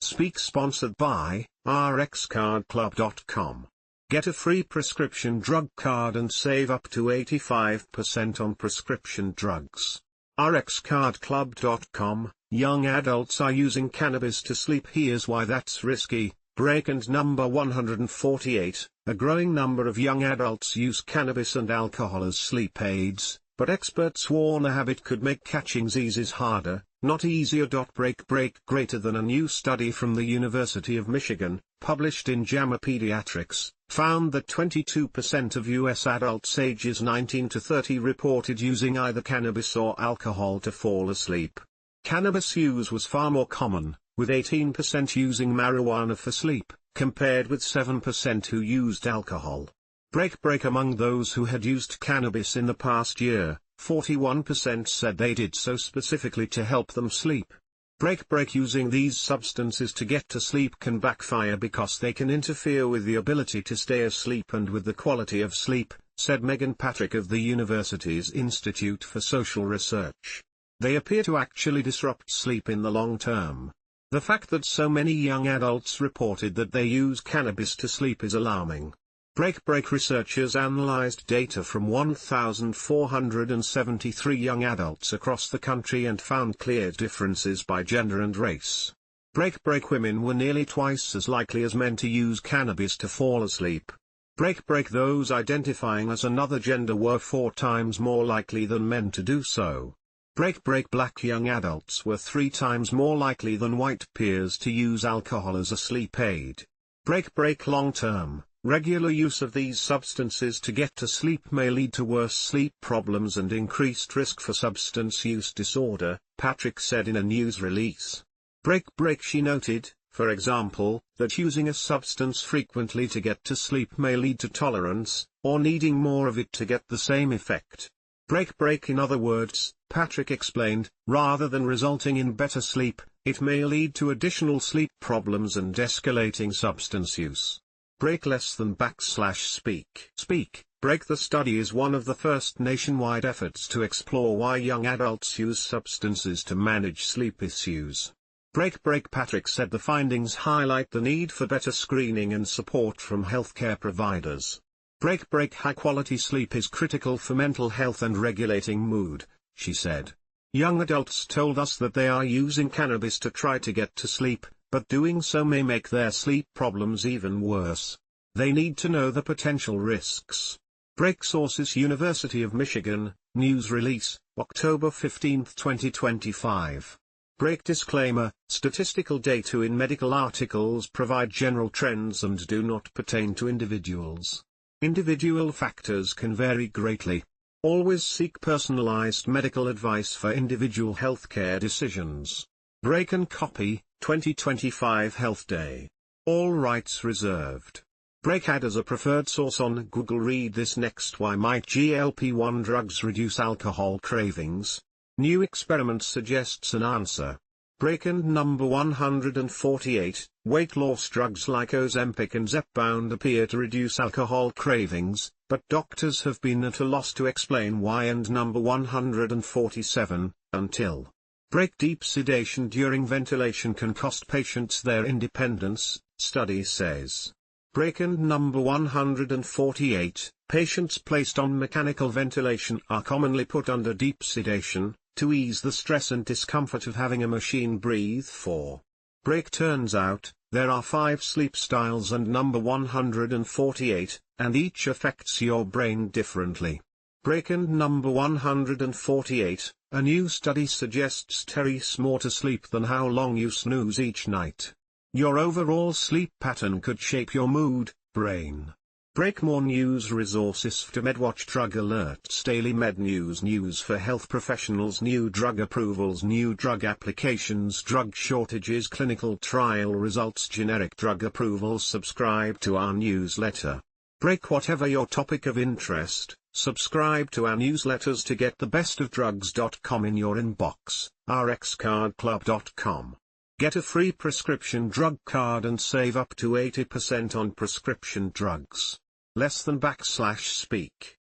Speak sponsored by rxcardclub.com. Get a free prescription drug card and save up to 85% on prescription drugs. rxcardclub.com. Young adults are using cannabis to sleep. Here's why that's risky. Break and number 148. A growing number of young adults use cannabis and alcohol as sleep aids, but experts warn the habit could make catching diseases harder, not easier. Break greater than a new study from the University of Michigan, published in JAMA Pediatrics, found that 22% of U.S. adults ages 19 to 30 reported using either cannabis or alcohol to fall asleep. Cannabis use was far more common, with 18% using marijuana for sleep, compared with 7% who used alcohol. Break among those who had used cannabis in the past year, 41% said they did so specifically to help them sleep. Break using these substances to get to sleep can backfire because they can interfere with the ability to stay asleep and with the quality of sleep, said Megan Patrick of the university's Institute for Social Research. They appear to actually disrupt sleep in the long term. The fact that so many young adults reported that they use cannabis to sleep is alarming. Break researchers analyzed data from 1,473 young adults across the country and found clear differences by gender and race. Break women were nearly twice as likely as men to use cannabis to fall asleep. Break those identifying as another gender were 4 times more likely than men to do so. Break black young adults were 3 times more likely than white peers to use alcohol as a sleep aid. Break long-term. Regular use of these substances to get to sleep may lead to worse sleep problems and increased risk for substance use disorder, Patrick said in a news release. Break she noted, for example, that using a substance frequently to get to sleep may lead to tolerance, or needing more of it to get the same effect. Break in other words, Patrick explained, rather than resulting in better sleep, it may lead to additional sleep problems and escalating substance use. Break less than /speak. Break the study is one of the first nationwide efforts to explore why young adults use substances to manage sleep issues. Break Patrick said the findings highlight the need for better screening and support from healthcare providers. Break high-quality sleep is critical for mental health and regulating mood, she said. Young adults told us that they are using cannabis to try to get to sleep, but doing so may make their sleep problems even worse. They need to know the potential risks. Break sources: University of Michigan, news release, October 15, 2025. Break disclaimer: statistical data in medical articles provide general trends and do not pertain to individuals. Individual factors can vary greatly. Always seek personalized medical advice for individual healthcare decisions. Break and copy, 2025 Health Day. All rights reserved. Break ad as a preferred source on Google. Read this next: Why might GLP-1 drugs reduce alcohol cravings? New experiment suggests an answer. Break and number 148, weight loss drugs like Ozempic and Zepbound appear to reduce alcohol cravings, but doctors have been at a loss to explain why. And number 147, until. Break deep sedation during ventilation can cost patients their independence, study says. Break and number 148, patients placed on mechanical ventilation are commonly put under deep sedation, to ease the stress and discomfort of having a machine breathe for. Break turns out, there are 5 sleep styles and number 148, and each affects your brain differently. Break and number 148, a new study suggests there's more to sleep than how long you snooze each night. Your overall sleep pattern could shape your mood, brain. Break more news resources: to MedWatch Drug Alerts Daily Med News for health professionals, new drug approvals, new drug applications, drug shortages, clinical trial results, generic drug approvals. Subscribe to our newsletter. Break whatever your topic of interest, subscribe to our newsletters to get the best of drugs.com in your inbox, rxcardclub.com. Get a free prescription drug card and save up to 80% on prescription drugs. Less than /speak.